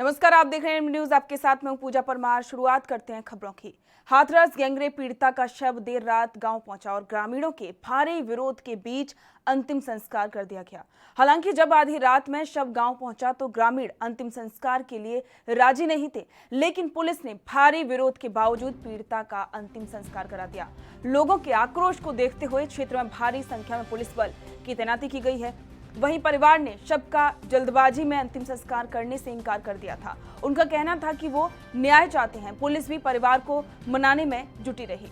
नमस्कार, आप देख रहे हैं न्यूज। आपके साथ मैं हूं पूजा परमार। शुरुआत करते हैं खबरों की। हाथरस गैंगरेप पीड़िता का शव देर रात गांव पहुंचा और ग्रामीणों के भारी विरोध के बीच अंतिम संस्कार कर दिया गया। हालांकि जब आधी रात में शव गांव पहुंचा तो ग्रामीण अंतिम संस्कार के लिए राजी नहीं थे, लेकिन पुलिस ने भारी विरोध के बावजूद पीड़िता का अंतिम संस्कार करा दिया। लोगों के आक्रोश को देखते हुए क्षेत्र में भारी संख्या में पुलिस बल की तैनाती की गई है। वहीं परिवार ने शव का जल्दबाजी में अंतिम संस्कार करने से इनकार कर दिया था। उनका कहना था कि वो न्याय चाहते हैं। पुलिस भी परिवार को मनाने में जुटी रही।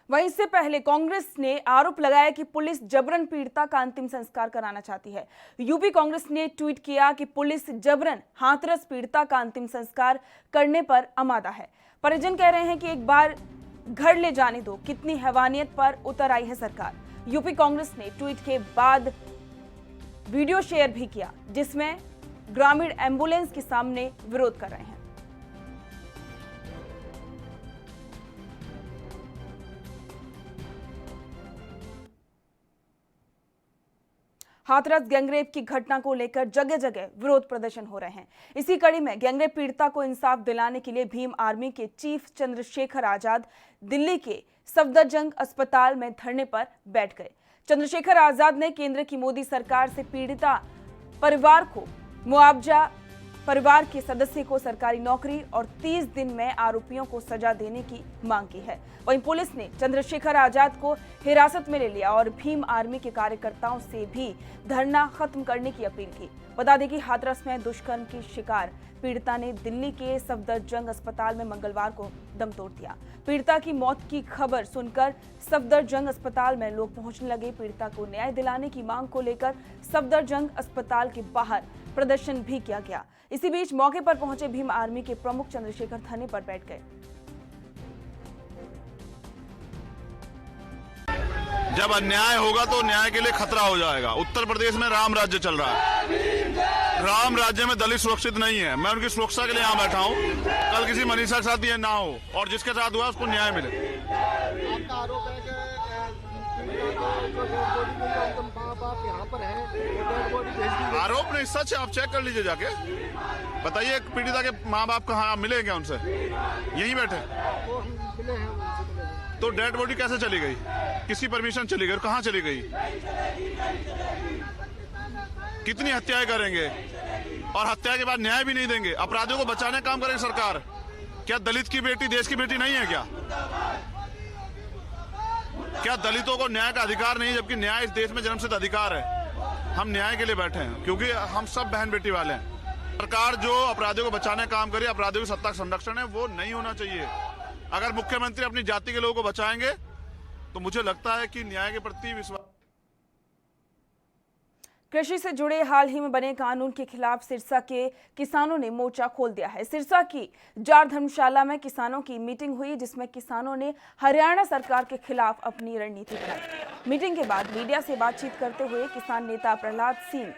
वहीं इससे पहले कांग्रेस ने आरोप लगाया कि पुलिस जबरन पीड़िता का अंतिम संस्कार कराना चाहती है। यूपी कांग्रेस ने ट्वीट किया कि पुलिस जबरन हाथरस पीड़िता का अंतिम संस्कार करने पर आमादा है। परिजन कह रहे हैं कि एक बार घर ले जाने दो, कितनी हैवानियत पर उतर आई है सरकार। यूपी कांग्रेस ने ट्वीट के बाद वीडियो शेयर भी किया, जिसमें ग्रामीण एम्बुलेंस के सामने विरोध कर रहे हैं। हाथरस गैंगरेप की घटना को लेकर जगह जगह विरोध प्रदर्शन हो रहे हैं। इसी कड़ी में गैंगरेप पीड़िता को इंसाफ दिलाने के लिए भीम आर्मी के चीफ चंद्रशेखर आजाद दिल्ली के सफदरजंग अस्पताल में धरने पर बैठ गए। चंद्रशेखर आजाद ने केंद्र की मोदी सरकार से पीड़िता परिवार को मुआवजा, परिवार के सदस्य को सरकारी नौकरी और 30 दिन में आरोपियों को सजा देने की मांग की है। वहीं पुलिस ने चंद्रशेखर आजाद को हिरासत में ले लिया और भीम आर्मी के कार्यकर्ताओं से भी धरना खत्म करने की अपील की। बता दें कि हाथरस में दुष्कर्म की शिकार पीड़िता ने दिल्ली के सफदरजंग अस्पताल में मंगलवार को दम तोड़ दिया। पीड़िता की मौत की खबर सुनकर सफदरजंग अस्पताल में लोग पहुंचने लगे। पीड़िता को न्याय दिलाने की मांग को लेकर सफदरजंग अस्पताल के बाहर प्रदर्शन भी किया गया। इसी बीच मौके पर पहुंचे भीम आर्मी के प्रमुख चंद्रशेखर धरने पर बैठ गए। जब अन्याय होगा तो न्याय के लिए खतरा हो जाएगा। उत्तर प्रदेश में राम राज्य चल रहा है। राम राज्य में दलित सुरक्षित नहीं है। मैं उनकी सुरक्षा के लिए यहाँ बैठा हूँ। कल किसी मनीषा के साथ ये ना हो और जिसके साथ हुआ उसको न्याय मिले। आपका आरोप है कि आरोप नहीं, सच है। आप चेक कर लीजिए जाके। बताइए पीड़िता के माँ बाप कहाँ मिले क्या उनसे? यहीं बैठे तो डेड बॉडी कैसे चली गई? किसकी परमिशन चली गई और कहाँ चली गई? कितनी हत्याएं करेंगे और हत्या के बाद न्याय भी नहीं देंगे। अपराधियों को बचाने का काम करेगी सरकार। क्या दलित की बेटी देश की बेटी नहीं है क्या? क्या दलितों को न्याय का अधिकार नहीं, जबकि न्याय इस देश में जन्मसिद्ध अधिकार है। हम न्याय के लिए बैठे हैं क्योंकि हम सब बहन बेटी वाले हैं। सरकार जो अपराधियों को बचाने का काम करे, अपराधियों की सत्ता संरक्षण है, वो नहीं होना चाहिए। अगर मुख्यमंत्री अपनी जाति के लोगों को बचाएंगे तो मुझे लगता है कि न्याय के प्रति विश्वास। कृषि से जुड़े हाल ही में बने कानून के खिलाफ सिरसा के किसानों ने मोर्चा खोल दिया है। सिरसा की जार धर्मशाला में किसानों की मीटिंग हुई, जिसमें किसानों ने हरियाणा सरकार के खिलाफ अपनी रणनीति बनाई। मीटिंग के बाद मीडिया से बातचीत करते हुए किसान नेता प्रहलाद सिंह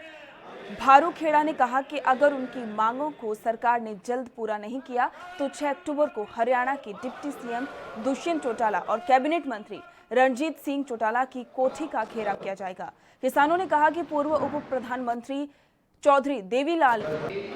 भारूखेड़ा ने कहा कि अगर उनकी मांगों को सरकार ने जल्द पूरा नहीं किया तो 6 अक्टूबर को हरियाणा के डिप्टी सीएम दुष्यंत चौटाला और कैबिनेट मंत्री रणजीत सिंह चौटाला की कोठी का घेराव किया जाएगा। किसानों ने कहा कि पूर्व उप प्रधानमंत्री चौधरी देवीलाल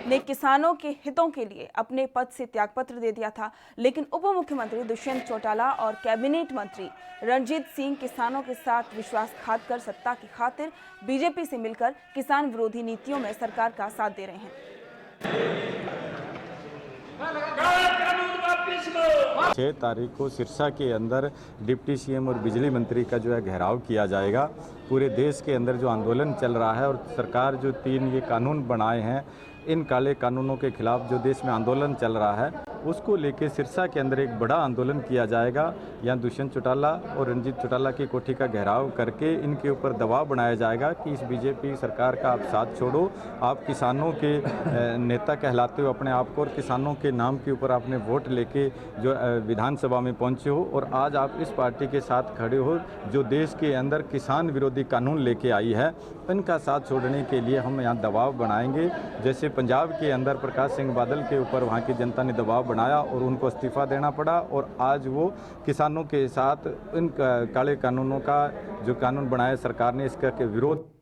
ने किसानों के हितों के लिए अपने पद से त्यागपत्र दे दिया था, लेकिन उप मुख्यमंत्री दुष्यंत चौटाला और कैबिनेट मंत्री रणजीत सिंह किसानों के साथ विश्वासघात कर सत्ता की खातिर बीजेपी से मिलकर किसान विरोधी नीतियों में सरकार का साथ दे रहे हैं। 6 तारीख को सिरसा के अंदर डिप्टी सीएम और बिजली मंत्री का जो है घेराव किया जाएगा। पूरे देश के अंदर जो आंदोलन चल रहा है और सरकार जो 3 ये कानून बनाए हैं, इन काले कानूनों के खिलाफ जो देश में आंदोलन चल रहा है, उसको लेके सिरसा के अंदर एक बड़ा आंदोलन किया जाएगा। यहाँ दुष्यंत चौटाला और रंजीत चौटाला की कोठी का घेराव करके इनके ऊपर दबाव बनाया जाएगा कि इस बीजेपी सरकार का आप साथ छोड़ो, आप किसानों के नेता कहलाते हो अपने आप को, और किसानों के नाम के ऊपर आपने वोट लेके जो विधानसभा में पहुंचे हो और आज आप इस पार्टी के साथ खड़े हो जो देश के अंदर किसान विरोधी कानून लेके आई है। इनका साथ छोड़ने के लिए हम यहाँ दबाव बनाएंगे। जैसे पंजाब के अंदर प्रकाश सिंह बादल के ऊपर वहाँ की जनता ने दबाव बनाया और उनको इस्तीफा देना पड़ा, और आज वो किसानों के साथ इन काले कानूनों का जो कानून बनाया सरकार ने इसका के विरोध।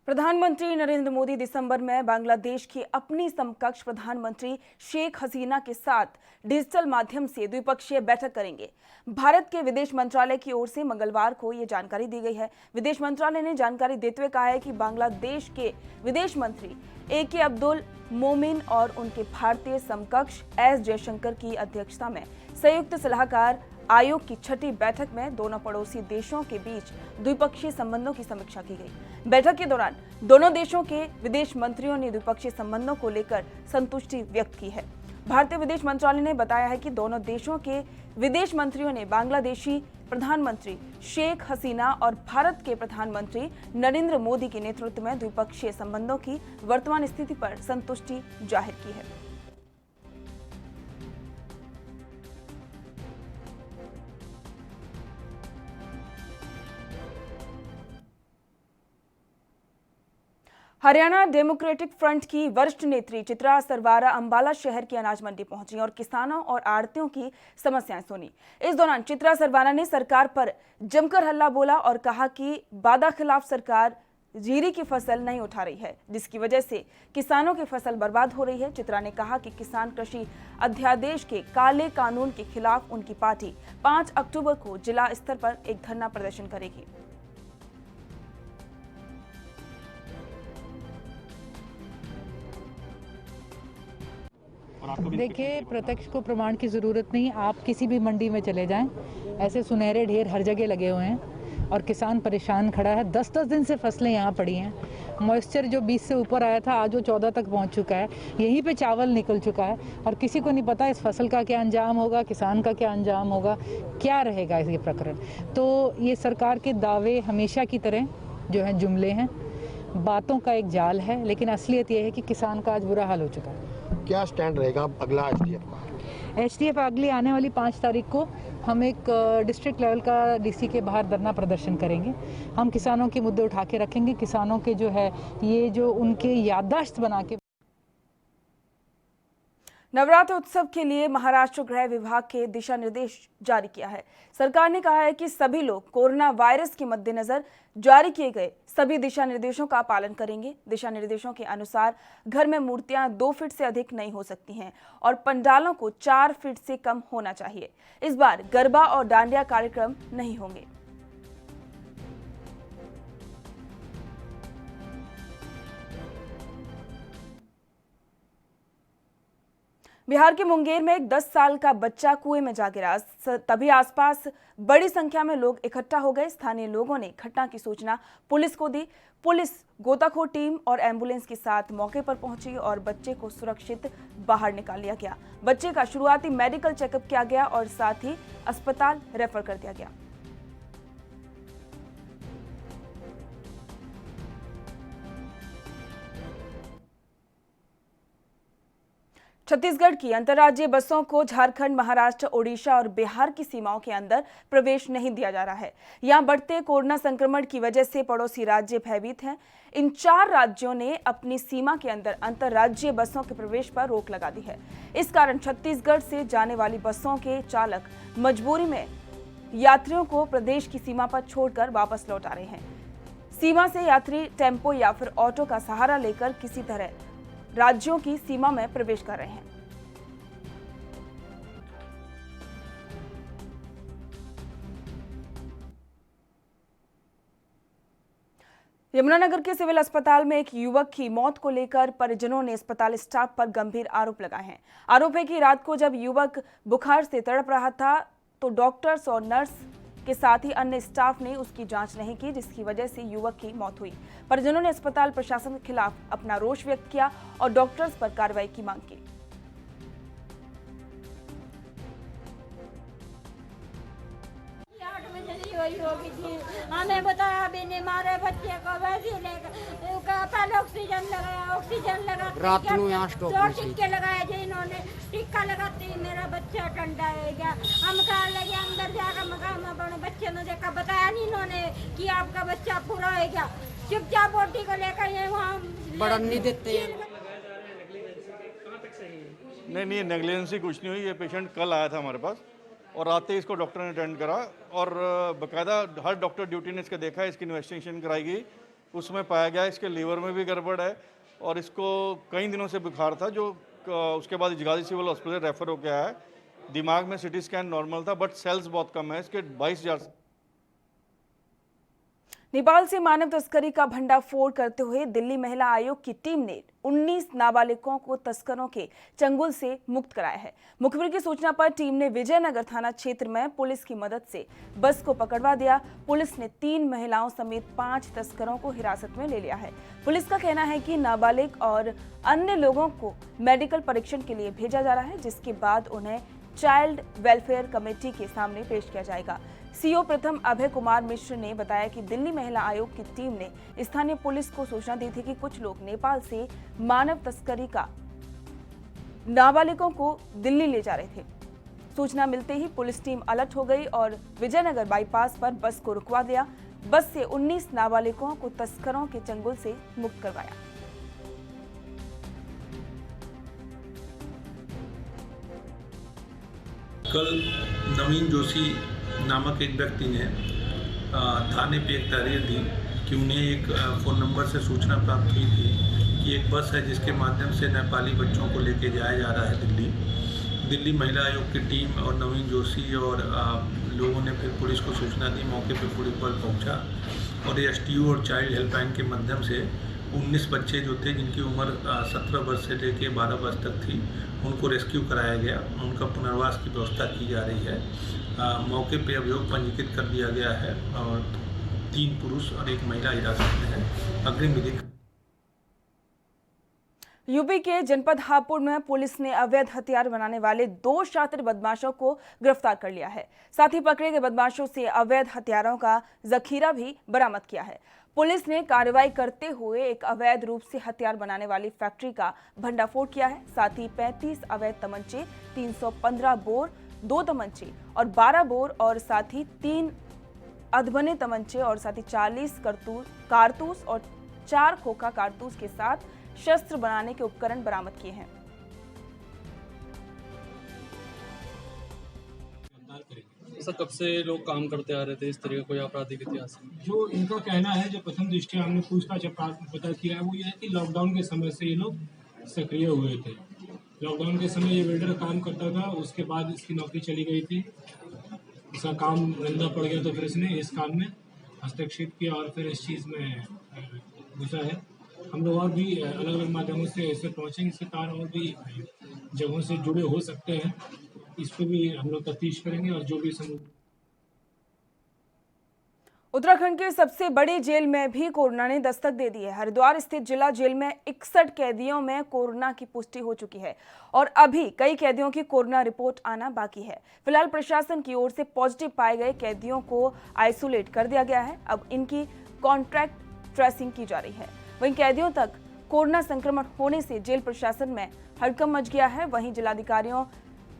प्रधानमंत्री नरेंद्र मोदी दिसंबर में बांग्लादेश की अपनी समकक्ष प्रधानमंत्री शेख हसीना के साथ डिजिटल माध्यम से द्विपक्षीय बैठक करेंगे। भारत के विदेश मंत्रालय की ओर से मंगलवार को ये जानकारी दी गई है। विदेश मंत्रालय ने जानकारी देते हुए कहा है कि बांग्लादेश के विदेश मंत्री AK अब्दुल मोमिन और उनके भारतीय समकक्ष S जयशंकर की अध्यक्षता में संयुक्त सलाहकार आयोग की छठी बैठक में दोनों पड़ोसी देशों के बीच द्विपक्षीय संबंधों की समीक्षा की गई। बैठक के दौरान दोनों देशों के विदेश मंत्रियों ने द्विपक्षीय संबंधों को लेकर संतुष्टि व्यक्त की है। भारतीय विदेश मंत्रालय ने बताया है कि दोनों देशों के विदेश मंत्रियों ने बांग्लादेशी प्रधानमंत्री शेख हसीना और भारत के प्रधानमंत्री नरेंद्र मोदी के नेतृत्व में द्विपक्षीय संबंधों की वर्तमान स्थिति पर संतुष्टि जाहिर की है। हरियाणा डेमोक्रेटिक फ्रंट की वरिष्ठ नेत्री चित्रा सरवारा अंबाला शहर की अनाज मंडी पहुंची और किसानों और आड़तियों की समस्याएं सुनी। इस दौरान चित्रा सरवारा ने सरकार पर जमकर हल्ला बोला और कहा कि वादा खिलाफ सरकार जीरी की फसल नहीं उठा रही है, जिसकी वजह से किसानों की फसल बर्बाद हो रही है। चित्रा ने कहा कि किसान कृषि अध्यादेश के काले कानून के खिलाफ उनकी पार्टी 5 अक्टूबर को जिला स्तर पर एक धरना प्रदर्शन करेगी। देखिए, प्रत्यक्ष को प्रमाण की ज़रूरत नहीं। आप किसी भी मंडी में चले जाएं, ऐसे सुनहरे ढेर हर जगह लगे हुए हैं और किसान परेशान खड़ा है। 10-10 दिन से फसलें यहाँ पड़ी हैं। मॉइस्चर जो 20 से ऊपर आया था आज वो 14 तक पहुँच चुका है। यहीं पे चावल निकल चुका है और किसी को नहीं पता इस फसल का क्या अंजाम होगा, किसान का क्या अंजाम होगा, क्या रहेगा ये प्रकरण। तो ये सरकार के दावे हमेशा की तरह जो है जुमले हैं, बातों का एक जाल है, लेकिन असलियत ये है कि किसान का आज बुरा हाल हो चुका है। क्या स्टैंड रहेगा अगला HDF अगली आने वाली 5 तारीख को हम एक डिस्ट्रिक्ट लेवल का DC के बाहर धरना प्रदर्शन करेंगे। हम किसानों के मुद्दे उठा के रखेंगे, किसानों के जो है ये जो उनके याददाश्त बना के। नवरात्र उत्सव के लिए महाराष्ट्र गृह विभाग के दिशा निर्देश जारी किया है। सरकार ने कहा है कि सभी लोग कोरोना वायरस के मद्देनजर जारी किए गए सभी दिशा निर्देशों का पालन करेंगे। दिशा निर्देशों के अनुसार घर में मूर्तियां 2 फीट से अधिक नहीं हो सकती हैं और पंडालों को 4 फीट से कम होना चाहिए। इस बार गरबा और डांडिया कार्यक्रम नहीं होंगे। बिहार के मुंगेर में एक 10 साल का बच्चा कुएं में जा गिरा। तभी आसपास बड़ी संख्या में लोग इकट्ठा हो गए। स्थानीय लोगों ने घटना की सूचना पुलिस को दी। पुलिस गोताखोर टीम और एम्बुलेंस के साथ मौके पर पहुंची और बच्चे को सुरक्षित बाहर निकाल लिया गया। बच्चे का शुरुआती मेडिकल चेकअप किया गया और साथ ही अस्पताल रेफर कर दिया गया। छत्तीसगढ़ की अंतर्राज्यीय बसों को झारखंड, महाराष्ट्र, ओडिशा और बिहार की सीमाओं के अंदर प्रवेश नहीं दिया जा रहा है। यहां बढ़ते कोरोना संक्रमण की वजह से पड़ोसी राज्य भयभीत हैं। इन 4 राज्यों ने अपनी सीमा के अंदर अंतर्राज्यीय बसों के प्रवेश पर रोक लगा दी है। इस कारण छत्तीसगढ़ से जाने वाली बसों के चालक मजबूरी में यात्रियों को प्रदेश की सीमा पर छोड़कर वापस लौटा रहे हैं। सीमा से यात्री टेम्पो या फिर ऑटो का सहारा लेकर किसी तरह राज्यों की सीमा में प्रवेश कर रहे हैं। यमुनानगर के सिविल अस्पताल में एक युवक की मौत को लेकर परिजनों ने अस्पताल स्टाफ पर गंभीर आरोप लगाए हैं। आरोप है कि रात को जब युवक बुखार से तड़प रहा था तो डॉक्टर्स और नर्स के साथ ही अन्य स्टाफ ने उसकी जांच नहीं की, जिसकी वजह से युवक की मौत हुई। परिजनों ने अस्पताल प्रशासन के खिलाफ अपना रोष व्यक्त किया और डॉक्टर्स पर कार्रवाई की मांग की। वही होगी थी। हमें बताया भी नहीं, मारे बच्चे को वैसे लेकर पहले ऑक्सीजन लगा रात को यहाँ स्टॉप दो टिक्के लगाए थे इन्होंने। टिक्का लगाते ही मेरा बच्चा ठंडा हो गया। हम कहा लगे अंदर जाकर मकान अपने बच्चे ने देखा, बताया नहीं इन्होंने कि आपका बच्चा पूरा हो गया। चुपचाप बोटी को लेकर ये वहाँ बढ़न नहीं देते हैं। नहीं, नेग्लिजेंसी कुछ नहीं हुई। ये पेशेंट कल आया था हमारे पास और आते ही इसको डॉक्टर ने अटेंड करा और बाकायदा हर डॉक्टर ड्यूटी ने इसके देखा, इसकी इन्वेस्टिगेशन कराई गई। उसमें पाया गया इसके लीवर में भी गड़बड़ है और इसको कई दिनों से बुखार था, जो उसके बाद जगाधरी सिविल हॉस्पिटल रेफर हो गया है। दिमाग में सिटी स्कैन नॉर्मल था बट सेल्स बहुत कम है इसके, 22,000। नेपाल से मानव तस्करी का भंडाफोड़ करते हुए दिल्ली महिला आयोग की टीम ने 19 नाबालिगों को तस्करों के चंगुल से मुक्त कराया है। मुखबिर की सूचना पर टीम ने विजयनगर थाना क्षेत्र में पुलिस की मदद से बस को पकड़वा दिया। पुलिस ने 3 महिलाओं समेत 5 तस्करों को हिरासत में ले लिया है। पुलिस का कहना है कि नाबालिग और अन्य लोगों को मेडिकल परीक्षण के लिए भेजा जा रहा है, जिसके बाद उन्हें चाइल्ड वेलफेयर कमेटी के सामने पेश किया जाएगा। सीओ प्रथम अभय कुमार मिश्र ने बताया कि दिल्ली महिला आयोग की टीम ने स्थानीय पुलिस को सूचना दी थी कि कुछ लोग नेपाल से मानव तस्करी का नाबालिगों को दिल्ली ले जा रहे थे। सूचना मिलते ही पुलिस टीम अलर्ट हो गई और विजयनगर बाईपास पर बस को रुकवा दिया। बस से 19 नाबालिगों को तस्करों के चंगुल से मुक्त करवाया। कल नवीन जोशी नामक एक व्यक्ति ने थाने पे एक तहरीर दी कि उन्हें एक फ़ोन नंबर से सूचना प्राप्त हुई थी कि एक बस है जिसके माध्यम से नेपाली बच्चों को लेके जाया जा रहा है दिल्ली महिला आयोग की टीम और नवीन जोशी और लोगों ने फिर पुलिस को सूचना दी। मौके पर पुलिस बल पहुंचा और एसटीयू और चाइल्ड हेल्पलाइन के माध्यम से 19 बच्चे जो थे जिनकी उम्र 17 वर्ष से लेके 12 वर्ष तक थी, उनको रेस्क्यू कराया गया। उनका पुनर्वास की व्यवस्था की जा रही है। मौके पे अभियोग पंजीकृत कर दिया गया है और 3 पुरुष और 1 महिला हिरासत में है। अग्रिम विधि। यूपी के जनपद हापुड़ में पुलिस ने अवैध हथियार बनाने वाले 2 शातिर बदमाशों को गिरफ्तार कर लिया है। साथ ही पकड़े गए बदमाशों से अवैध हथियारों का जखीरा भी बरामद किया है। पुलिस ने कार्रवाई करते हुए एक अवैध रूप से हथियार बनाने वाली फैक्ट्री का भंडाफोड़ किया है। साथ ही 35 अवैध तमंचे, 315 बोर, 2 तमंचे और 12 बोर और साथ ही 3 अधबने तमंचे और साथ ही 40 कारतूस और 4 खोखा कारतूस के साथ शस्त्र बनाने के उपकरण बरामद किए हैं। ऐसा कब से लोग काम करते आ रहे थे इस तरह का कोई आपराधिक इतिहास? जो इनका कहना है, जो प्रथम दृष्टया हमने पूछताछ पता किया है, वो ये है कि लॉकडाउन के समय से ये लोग सक्रिय हुए थे। लॉकडाउन के समय ये वेल्डर काम करता था, उसके बाद इसकी नौकरी चली गई थी, उसका काम गंदा पड़ गया तो फिर इसने इस काम में हस्तक्षेप किया और फिर इस चीज़ में घुसा है। हम लोग और भी अलग अलग माध्यमों से ऐसे पहुँचेंगे, इसके कारण और भी जगहों से जुड़े हो सकते हैं। इस पर भी हम लोग तफ्तीश करेंगे और जो भी उत्तराखंड के सबसे बड़ी जेल में भी कोरोना ने दस्तक दे दी है। हरिद्वार स्थित जिला जेल में 61 कैदियों में कोरोना की पुष्टि हो चुकी है और अभी कई कैदियों की कोरोना रिपोर्ट आना बाकी है। फिलहाल प्रशासन की ओर से पॉजिटिव पाए गए कैदियों को आइसोलेट कर दिया गया है। अब इनकी कॉन्ट्रैक्ट ट्रेसिंग की जा रही है। वहीं कैदियों तक कोरोना संक्रमण होने से जेल प्रशासन में हड़कंप मच गया है। वहीं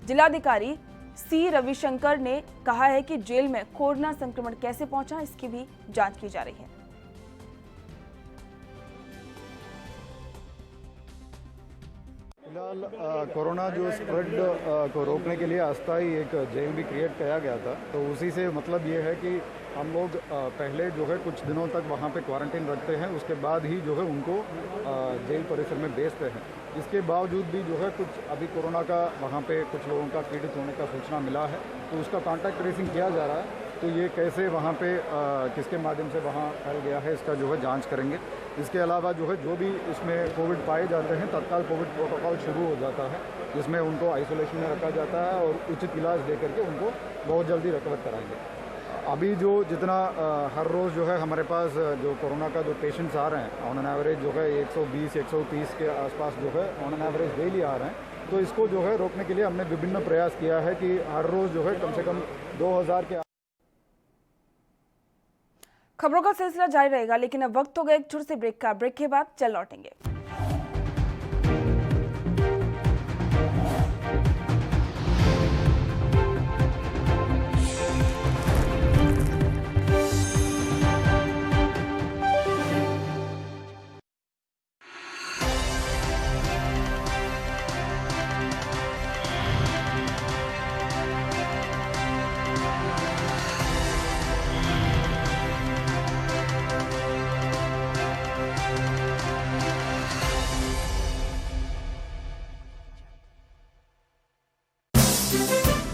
जिलाधिकारी सी रविशंकर ने कहा है कि जेल में कोरोना संक्रमण कैसे पहुंचा, इसकी भी जांच की जा रही है। फिलहाल कोरोना जो स्प्रेड को रोकने के लिए अस्थायी एक जेल भी क्रिएट किया गया था, तो उसी से मतलब ये है कि हम लोग पहले जो है कुछ दिनों तक वहाँ पे क्वारंटीन रखते हैं, उसके बाद ही जो है उनको जेल परिसर में भेजते हैं। इसके बावजूद भी जो है कुछ अभी कोरोना का वहाँ पे कुछ लोगों का पीड़ित होने का सूचना मिला है, तो उसका कॉन्टैक्ट ट्रेसिंग किया जा रहा है। तो ये कैसे वहाँ पे किसके माध्यम से वहाँ फैल गया है, इसका जो है जांच करेंगे। इसके अलावा जो है जो भी इसमें कोविड पाए जाते हैं, तत्काल कोविड प्रोटोकॉल शुरू हो जाता है, जिसमें उनको आइसोलेशन में रखा जाता है और उचित इलाज दे करके उनको बहुत जल्दी रिकवर कराएंगे। अभी जो जितना हर रोज़ जो है हमारे पास जो कोरोना का जो पेशेंट्स आ रहे हैं, ऑन एन एवरेज जो है 120-130 के आसपास जो है ऑन एन एवरेज डेली आ रहे हैं। तो इसको जो है रोकने के लिए हमने विभिन्न प्रयास किया है कि हर रोज़ जो है कम से कम 2000 के खबरों का सिलसिला जारी रहेगा, लेकिन अब वक्त हो गया एक छोटे से ब्रेक का। ब्रेक के बाद चल लौटेंगे।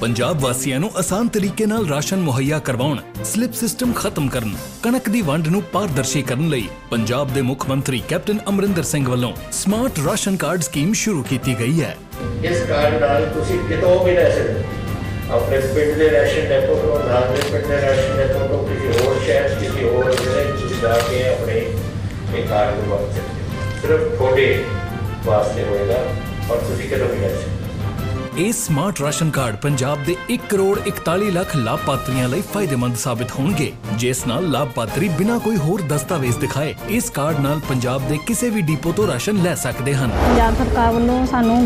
ਪੰਜਾਬ ਵਾਸੀਆਂ ਨੂੰ ਆਸਾਨ ਤਰੀਕੇ ਨਾਲ ਰਾਸ਼ਨ ਮੁਹੱਈਆ ਕਰਵਾਉਣ, ਸਲਿੱਪ ਸਿਸਟਮ ਖਤਮ ਕਰਨ, ਕਣਕ ਦੀ ਵੰਡ ਨੂੰ ਪਾਰਦਰਸ਼ੀ ਕਰਨ ਲਈ ਪੰਜਾਬ ਦੇ ਮੁੱਖ ਮੰਤਰੀ ਕੈਪਟਨ ਅਮਰਿੰਦਰ ਸਿੰਘ ਵੱਲੋਂ ਸਮਾਰਟ ਰਾਸ਼ਨ ਕਾਰਡ ਸਕੀਮ ਸ਼ੁਰੂ ਕੀਤੀ ਗਈ ਹੈ। ਇਸ ਕਾਰਡ ਨਾਲ ਤੁਸੀਂ ਕਿਤੋਂ ਵੀ ਲੈ ਸਕਦੇ ਹੋ। ਆਪਣੇ ਪਿੰਡ ਦੇ ਰਾਸ਼ਨ ਡਿਪੋ ਤੋਂ, ਨਾਲ ਦੇ ਪਿੰਡ ਦੇ ਰਾਸ਼ਨ ਡਿਪੋ ਤੋਂ, ਕਿਸੇ ਹੋਰ ਸ਼ਹਿਰ, ਕਿਸੇ ਹੋਰ ਜ਼ਿਲ੍ਹੇ ਵਿੱਚ ਜਾ ਕੇ ਆਪਣੇ ਇਹ ਕਾਰਡ ਨੂੰ ਵਰਤ ਸਕਦੇ ਹੋ। ਸਿਰਫ ਤੁਹਾਡੇ ਵਾਸਤੇ ਹੋਏਗਾ ਔਰ ਤੁਸੀਂ ਕਿਤੋਂ ਵੀ ਲੈ ਸਕਦੇ ਹੋ। ਇਹ ਸਮਾਰਟ ਰਾਸ਼ਨ ਕਾਰਡ ਪੰਜਾਬ ਦੇ 1 ਕਰੋੜ 41 ਲੱਖ ਲਾਭਪਾਤਰੀਆਂ ਲਈ ਫਾਇਦੇਮੰਦ ਸਾਬਿਤ ਹੋਣਗੇ, ਜਿਸ ਨਾਲ ਲਾਭਪਾਤਰੀ ਬਿਨਾਂ ਕੋਈ ਹੋਰ ਦਸਤਾਵੇਜ਼ ਦਿਖਾਏ ਇਸ ਕਾਰਡ ਨਾਲ ਪੰਜਾਬ ਦੇ ਕਿਸੇ ਵੀ ਡਿਪੋ ਤੋਂ ਰਾਸ਼ਨ ਲੈ ਸਕਦੇ ਹਨ। ਪੰਜਾਬ ਸਰਕਾਰ ਵੱਲੋਂ ਸਾਨੂੰ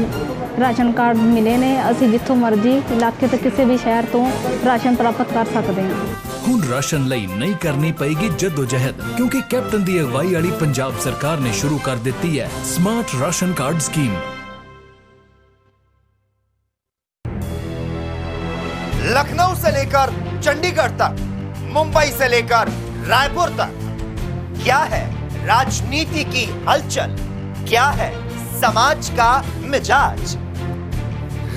ਰਾਸ਼ਨ ਕਾਰਡ ਮਿਲੇ ਨੇ, ਅਸੀਂ ਜਿੱਥੋਂ ਮਰਜ਼ੀ ਇਲਾਕੇ ਤੇ ਕਿਸੇ ਵੀ ਸ਼ਹਿਰ ਤੋਂ ਰਾਸ਼ਨ ਪ੍ਰਾਪਤ ਕਰ ਸਕਦੇ ਹਾਂ। ਹੁਣ ਰਾਸ਼ਨ ਲਈ ਨਹੀਂ ਕਰਨੀ ਪਏਗੀ ਜਦੋਜਹਿਦ, ਕਿਉਂਕਿ ਕੈਪਟਨ ਦੀ ਅਗਵਾਈ ਵਾਲੀ ਪੰਜਾਬ ਸਰਕਾਰ ਨੇ ਸ਼ੁਰੂ ਕਰ ਦਿੱਤੀ ਹੈ smart ration card scheme. Lucknow से लेकर चंडीगढ़ तक, मुंबई से लेकर रायपुर तक, क्या है राजनीति की हलचल, क्या है समाज का मिजाज।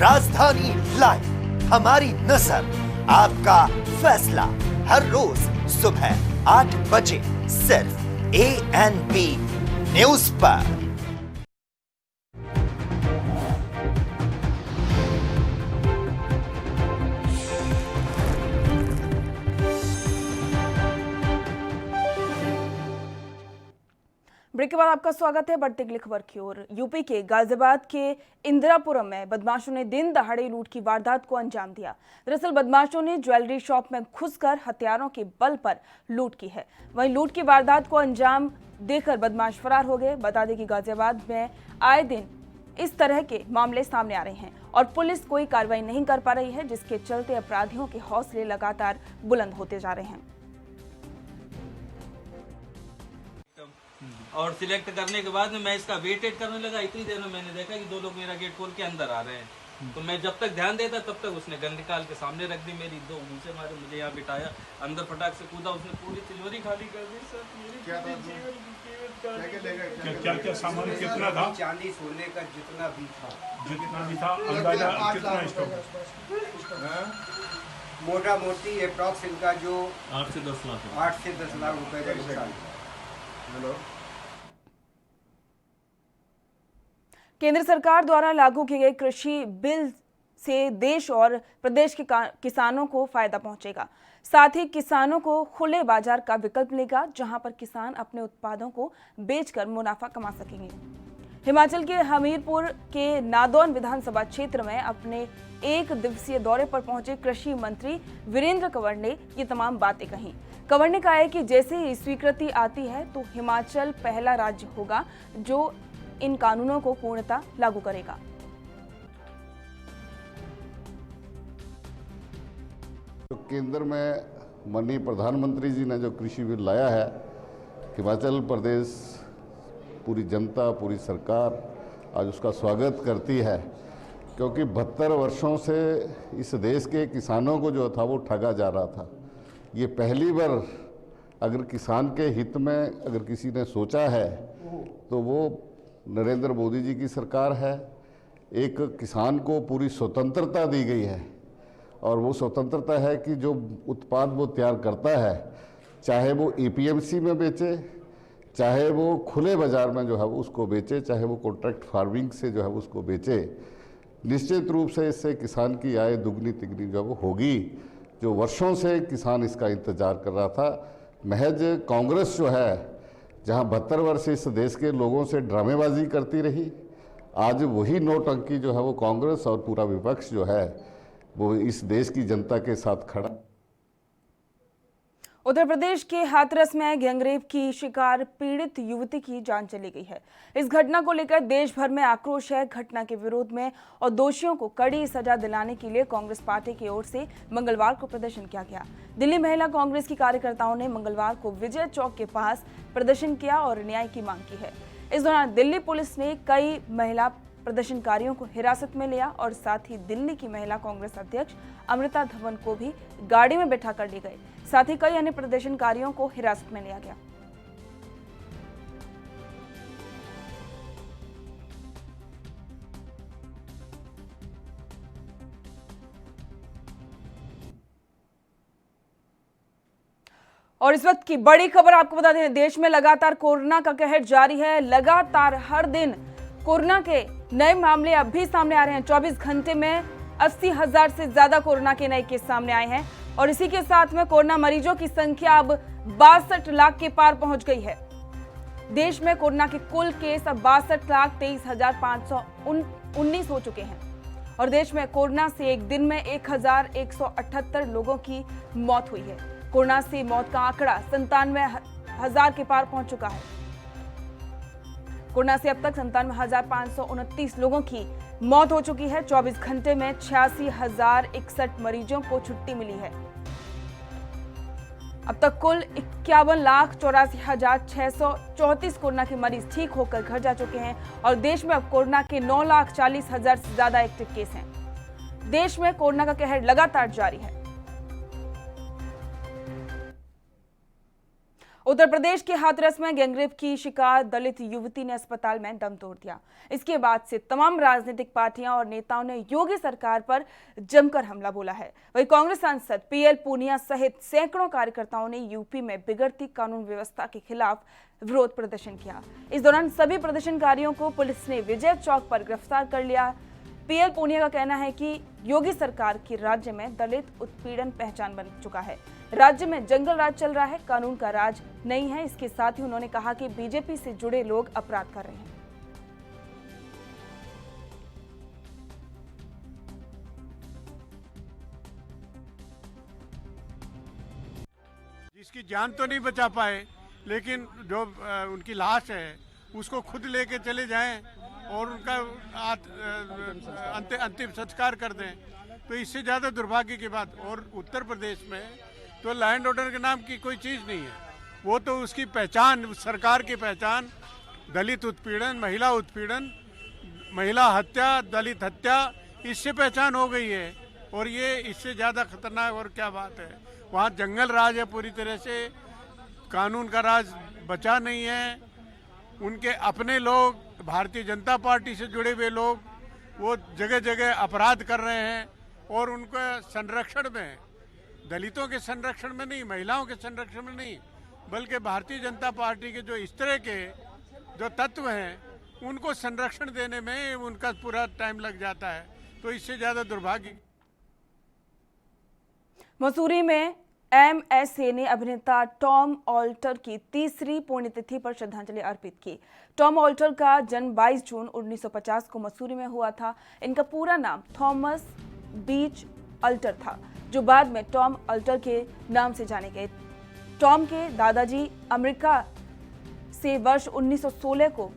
राजधानी लाइव, हमारी नजर, आपका फैसला, हर रोज सुबह 8 बजे सिर्फ ANP न्यूज पर। ब्रेक के बाद आपका स्वागत है। बढ़ते अगली खबर की ओर। यूपी के गाजियाबाद के इंदिरापुरम में बदमाशों ने दिन दहाड़े लूट की वारदात को अंजाम दिया। दरअसल बदमाशों ने ज्वेलरी शॉप में घुसकर हथियारों के बल पर लूट की है। वहीं लूट की वारदात को अंजाम देकर बदमाश फरार हो गए। बता दें कि गाजियाबाद में आए दिन इस तरह के मामले सामने आ रहे हैं और पुलिस कोई कार्रवाई नहीं कर पा रही है, जिसके चलते अपराधियों के हौसले लगातार बुलंद होते जा रहे हैं। और सिलेक्ट करने के बाद में मैं इसका वेटेड करने लगा। इतनी देर में मैंने देखा कि 2 लोग मेरा गेट खोल के अंदर आ रहे हैं, तो मैं जब तक ध्यान देता तब तक उसने गन निकाल के सामने रख दी मेरी। 2 मुझसे मारे, मुझे यहाँ बिठाया, अंदर फटाक से कूदा, उसने पूरी तिजोरी खाली कर दी। सर क्या सामान कितना था? चांदी सोने का जितना भी था अंदाजा कितना स्टॉक? मोटा मोटी अप्रॉक्स इनका जो 8 से 10 लाख 8 से 10 लाख रुपए का नुकसान। हेलो, केंद्र सरकार द्वारा लागू किए गए कृषि बिल से देश और प्रदेश के किसानों को फायदा पहुंचेगा। साथ ही किसानों को खुले बाजार का विकल्प मिलेगा, जहां पर किसान अपने उत्पादों को बेचकर मुनाफा कमा सकेंगे। हिमाचल के हमीरपुर के नादौन विधानसभा क्षेत्र में अपने 1 दिवसीय दौरे पर पहुंचे कृषि मंत्री वीरेंद्र कंवर ने ये तमाम बातें कही। कंवर ने कहा है कि जैसे ही स्वीकृति आती है तो हिमाचल पहला राज्य होगा जो इन कानूनों को पूर्णतः लागू करेगा। तो केंद्र में माननीय प्रधानमंत्री जी ने जो कृषि बिल लाया है, हिमाचल प्रदेश पूरी जनता, पूरी सरकार आज उसका स्वागत करती है, क्योंकि 72 वर्षों से इस देश के किसानों को जो था वो ठगा जा रहा था। ये पहली बार अगर किसान के हित में अगर किसी ने सोचा है तो वो नरेंद्र मोदी जी की सरकार है। एक किसान को पूरी स्वतंत्रता दी गई है और वो स्वतंत्रता है कि जो उत्पाद वो तैयार करता है, चाहे वो APMC में बेचे, चाहे वो खुले बाज़ार में जो है वो उसको बेचे, चाहे वो कॉन्ट्रैक्ट फार्मिंग से जो है वो उसको बेचे, निश्चित रूप से इससे किसान की आय दुगनी तिगनी जो वो होगी। जो वर्षों से किसान इसका इंतज़ार कर रहा था। महज कांग्रेस जो है, जहां 72 वर्ष इस देश के लोगों से ड्रामेबाजी करती रही, आज वही नौटंकी जो है वो कांग्रेस और पूरा विपक्ष जो है वो इस देश की जनता के साथ खड़ा। उत्तर प्रदेश के हाथरस में गैंगरेप की शिकार पीड़ित युवती की जान चली गई है। इस घटना को लेकर देश भर में आक्रोश है। घटना के विरोध में और दोषियों को कड़ी सजा दिलाने के लिए कांग्रेस पार्टी की ओर से मंगलवार को प्रदर्शन किया गया। दिल्ली महिला कांग्रेस की कार्यकर्ताओं ने मंगलवार को विजय चौक के पास प्रदर्शन किया और न्याय की मांग की है। इस दौरान दिल्ली पुलिस ने कई महिला प्रदर्शनकारियों को हिरासत में लिया और साथ ही दिल्ली की महिला कांग्रेस अध्यक्ष अमृता धवन को भी गाड़ी में बैठा कर ले गए। साथ ही कई अन्य प्रदर्शनकारियों को हिरासत में लिया गया। और इस वक्त की बड़ी खबर आपको बता दें, देश में लगातार कोरोना का कहर जारी है। लगातार हर दिन कोरोना के नए मामले अब भी सामने आ रहे हैं। 24 घंटे में 80,000 से ज्यादा कोरोना के नए केस सामने आए हैं और इसी के साथ में कोरोना मरीजों की संख्या अब 62 लाख के पार पहुंच गई है। देश में कोरोना के कुल केस अब 62,23,519 हो चुके हैं और देश में कोरोना से एक दिन में 1,178 लोगों की मौत हुई है। कोरोना से मौत का आंकड़ा 97,000 के पार पहुंच चुका है। कोरोना से अब तक 97,529 लोगों की मौत हो चुकी है। 24 घंटे में 86,061 मरीजों को छुट्टी मिली है। अब तक कुल 51,84,634 कोरोना के मरीज ठीक होकर घर जा चुके हैं और देश में अब कोरोना के 9,40,000 से ज्यादा एक्टिव केस हैं। देश में कोरोना का कहर लगातार जारी है। उत्तर प्रदेश के हाथरस में गैंगरेप की शिकार दलित युवती ने अस्पताल में दम तोड़ दिया। इसके बाद से तमाम राजनीतिक पार्टियां और नेताओं ने योगी सरकार पर जमकर हमला बोला है। वहीं कांग्रेस सांसद पीएल पूनिया सहित सैकड़ों कार्यकर्ताओं ने यूपी में बिगड़ती कानून व्यवस्था के खिलाफ विरोध प्रदर्शन किया। इस दौरान सभी प्रदर्शनकारियों को पुलिस ने विजय चौक पर गिरफ्तार कर लिया। पीएल पूनिया का कहना है कि योगी सरकार की राज्य में दलित उत्पीड़न पहचान बन चुका है। राज्य में जंगल राज चल रहा है, कानून का राज नहीं है। इसके साथ ही उन्होंने कहा कि बीजेपी से जुड़े लोग अपराध कर रहे हैं। जिसकी जान तो नहीं बचा पाए, लेकिन जो उनकी लाश है उसको खुद लेके चले जाएं और उनका अंतिम संस्कार कर दें, तो इससे ज़्यादा दुर्भाग्य की बात। और उत्तर प्रदेश में तो लॉ एंड ऑर्डर के नाम की कोई चीज़ नहीं है। वो तो उसकी पहचान, सरकार की पहचान दलित उत्पीड़न, महिला हत्या, दलित हत्या, इससे पहचान हो गई है। और ये इससे ज़्यादा खतरनाक और क्या बात है। वहाँ जंगल राज है, पूरी तरह से कानून का राज बचा नहीं है। उनके अपने लोग, भारतीय जनता पार्टी से जुड़े हुए लोग, वो जगह जगह अपराध कर रहे हैं और उनके संरक्षण में, दलितों के संरक्षण में नहीं, महिलाओं के संरक्षण में नहीं, बल्कि भारतीय जनता पार्टी के जो इस तरह के जो तत्व हैं उनको संरक्षण देने में उनका पूरा टाइम लग जाता है। तो इससे ज़्यादा दुर्भाग्य। मसूरी में एमएसए ने अभिनेता टॉम ऑल्टर की तीसरी पुण्यतिथि पर श्रद्धांजलि अर्पित की। टॉम ऑल्टर का जन्म 22 जून 1950 को मसूरी में हुआ था। इनका पूरा नाम थॉमस बीच अल्टर था, जो बाद में टॉम अल्टर के नाम से जाने गए। टॉम के दादाजी अमेरिका से वर्ष 1916 को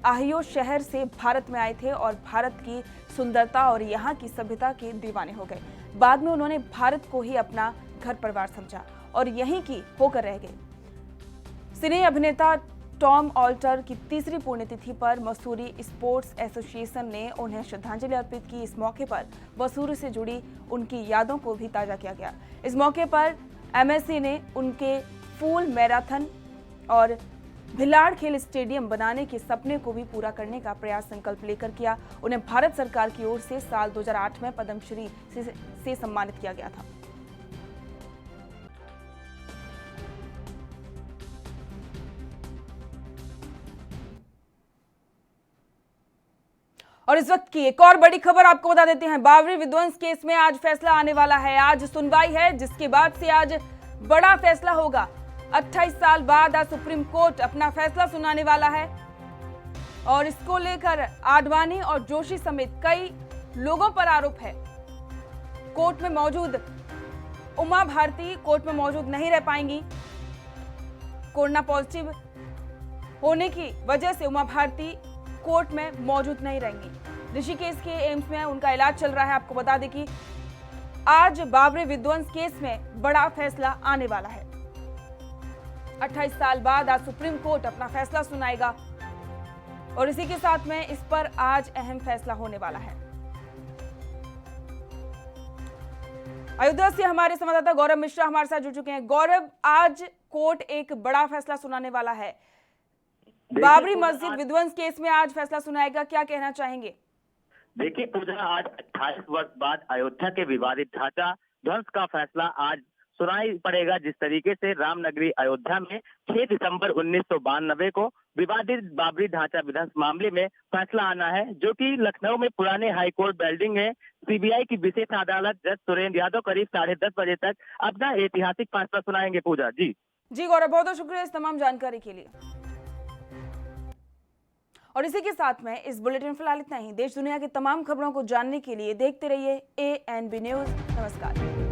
ओहियो शहर से भारत में आए थे और भारत की सुंदरता और यहाँ की सभ्यता के दीवाने हो गए। बाद में उन्होंने भारत को ही अपना घर परिवार समझा और यहीं की होकर रह गए। सिने अभिनेता टॉम ऑल्टर की तीसरी पुण्यतिथि पर मसूरी स्पोर्ट्स एसोसिएशन ने उन्हें श्रद्धांजलि अर्पित की। इस मौके पर मसूरी से जुड़ी उनकी यादों को भी ताजा किया गया। इस मौके पर एमएससी ने उनके फूल मैराथन और भिलाड़ खेल स्टेडियम बनाने के सपने को भी पूरा करने का प्रयास संकल्प लेकर किया। उन्हें भारत सरकार की ओर से साल 2008 में पद्मश्री से सम्मानित किया गया था। और इस वक्त की एक और बड़ी खबर आपको बता देते हैं। बाबरी विध्वंस केस में आज फैसला आने वाला है। आज सुनवाई है, जिसके बाद से आज बड़ा फैसला होगा। 28 साल बाद आज सुप्रीम कोर्ट अपना फैसला सुनाने वाला है और इसको लेकर आडवाणी और जोशी समेत कई लोगों पर आरोप है। कोर्ट में मौजूद उमा भारती कोर्ट में मौजूद नहीं रह पाएंगी। कोरोना पॉजिटिव होने की वजह से उमा भारती कोर्ट में मौजूद नहीं रहेंगी। ऋषिकेश के एम्स में उनका इलाज चल रहा है। आपको बता दें कि आज बाबरी विध्वंस केस में बड़ा फैसला आने वाला है। 28 साल बाद आज सुप्रीम कोर्ट अपना फैसला सुनाएगा और इसी के साथ में इस पर आज अहम फैसला होने वाला है। अयोध्या से हमारे संवाददाता गौरव मिश्रा हमारे साथ जुड़ चुके हैं। गौरव, आज कोर्ट एक बड़ा फैसला सुनाने वाला है। बाबरी मस्जिद विध्वंस केस में आज फैसला सुनाएगा, क्या कहना चाहेंगे? देखिए पूजा, आज 28 वर्ष बाद अयोध्या के विवादित ढांचा ध्वंस का फैसला आज सुनाई पड़ेगा। जिस तरीके से रामनगरी अयोध्या में 6 दिसंबर 1992 को विवादित बाबरी ढांचा विध्वंस मामले में फैसला आना है, जो कि लखनऊ में पुराने हाईकोर्ट बिल्डिंग में सीबीआई की विशेष अदालत जज सुरेंद्र यादव करीब 10:30 बजे तक अपना ऐतिहासिक फैसला सुनाएंगे। पूजा जी गौरव, बहुत बहुत शुक्रिया इस तमाम जानकारी के लिए। और इसी के साथ में इस बुलेटिन फिलहाल इतना ही। देश दुनिया की तमाम खबरों को जानने के लिए देखते रहिए ANB न्यूज। नमस्कार।